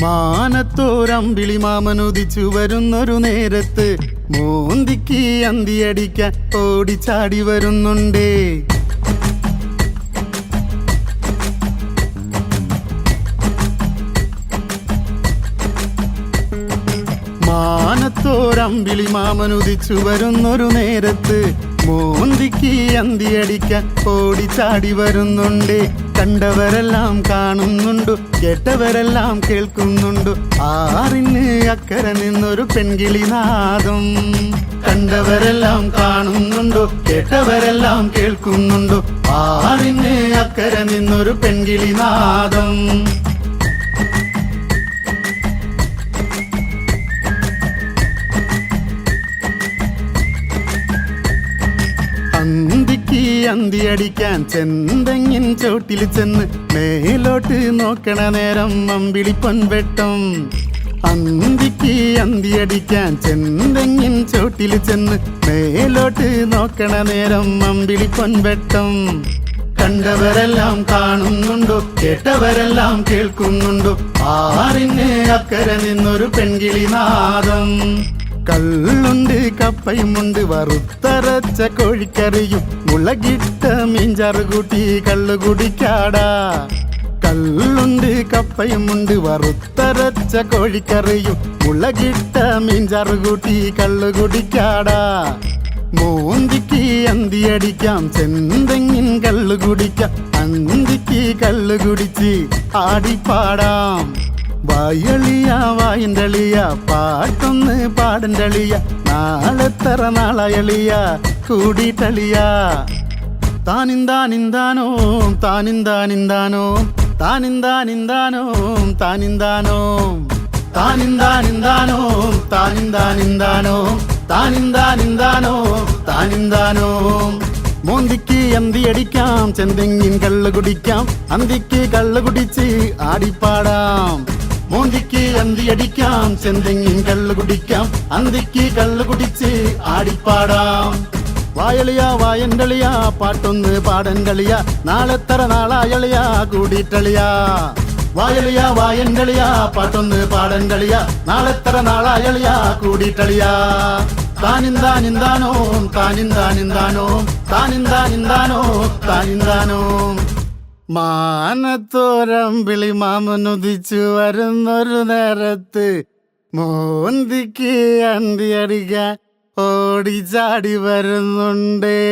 മാനത്തോരമ്പിളി മാമനുദിച്ചു വരുന്നൊരു നേരത്ത് മോന്തിക്ക് അന്തിയടിക്കാൻ ഓടിച്ചാടി വരുന്നുണ്ടേ. മാനത്തോരമ്പിളി മാമനുദിച്ചു വരുന്നൊരു നേരത്ത് മോന്തിക്ക് അന്തിയടിക്കാൻ ഓടിച്ചാടി വരുന്നുണ്ടേ. കണ്ടവരെല്ലാം കാണുന്നുണ്ടു, കേട്ടവരെല്ലാം കേൾക്കുന്നുണ്ടു, ആറിന് അക്കരെ നിന്നൊരു പെൺകിളി നാദം. കണ്ടവരെല്ലാം കാണുന്നുണ്ടു, കേട്ടവരെല്ലാം കേൾക്കുന്നുണ്ടു, ആറിന് അക്കരെ നിന്നൊരു പെൺകിളി നാദം. അന്തിക്ക് അന്തിയടിക്കാൻ ചെന്തെങ്ങിൻ ചോട്ടിൽ ചെന്ന് മേലോട്ട് നോക്കണ നേരം അമ്പിളി പൊൻവെട്ടം. അന്തിക്ക് അന്തിയടിക്കാൻ ചെന്തെങ്ങിൻ ചോട്ടിൽ ചെന്ന് മേലോട്ട് നോക്കണ നേരം അമ്പിളി പൊൻവെട്ടം. കണ്ടവരെല്ലാം കാണുന്നുണ്ടോ, കേട്ടവരെല്ലാം കേൾക്കുന്നുണ്ടോ, ആറിന് അക്കരെ നിന്നൊരു പെൺകിളി നാദം. കള്ളുണ്ട്, കപ്പയുമുണ്ട്, വറുത്തരച്ച കോഴിക്കറിയും, മുളകിട്ട മീൻചാറ് കൂട്ടി കള്ളു കുടിക്കാടാ. കള്ളുണ്ട്, കപ്പയുമുണ്ട്, വറുത്തരച്ച കോഴിക്കറിയും, മുളകിട്ട മീൻചാറ് കൂട്ടി കള്ളു കുടിക്കാടാ. മോന്തിക്ക് അന്തിയടിക്കാം, ചെന്തെങ്ങിൻ കള്ളു കുടിക്കാം, അന്തിക്ക് കള്ളു കുടിച്ച് ആടിപ്പാടാം. വായളിയ വായിൻ്റെളിയ പാട്ടൊന്ന് പാടൻ്റെളിയ, നാളെത്ര നാളയളിയ കൂടിയിട്ടളിയ. താനിന്താനിന്താനോ താനിന്താനിന്താനോ താനിന്താനിന്താനോ താനിന്താനോ താനിന്താനിന്താനോ താനിന്താനിന്താനോ താനിന്താനിന്താനോ താനിന്താനോ. മോന്തിക്ക് അന്തിയടിക്കാം, ചെന്തെങ്ങിൻ കള്ളു കുടിക്കാം, അന്തിക്ക് കള്ളു കുടിച്ച് ആടിപ്പാടാം. മോന്തിക്ക് അന്തിയടിക്കാം, ചെന്തെങ്ങിൻ കള്ളു കുടിക്കാം, അന്തിക്ക് കള്ളു കുടിച്ച് ആടിപ്പാടാം. വായളിയ വായൻ്റെളിയ പാട്ടൊന്ന് പാടൻ കളിയ, നാളെത്ര നാളായളിയ കൂടിയിട്ടളിയ. വായളിയ വായൻ്റെളിയ പാട്ടൊന്ന് പാടൻ കളിയ, നാളെത്ര നാളായളിയ കൂടിയിട്ടളിയ. താനിന്താനിന്താനോ താനിന്താനിന്താനോ താനിന്താനിന്താനോ താനിന്താനോ. മാനത്തോരമ്പിളി മാമനുദിച്ചു വരുന്നൊരു നേരത്ത് മോന്തിക്ക് അന്തിയടിക്കാൻ ഓടിച്ചാടി വരുന്നുണ്ടേ.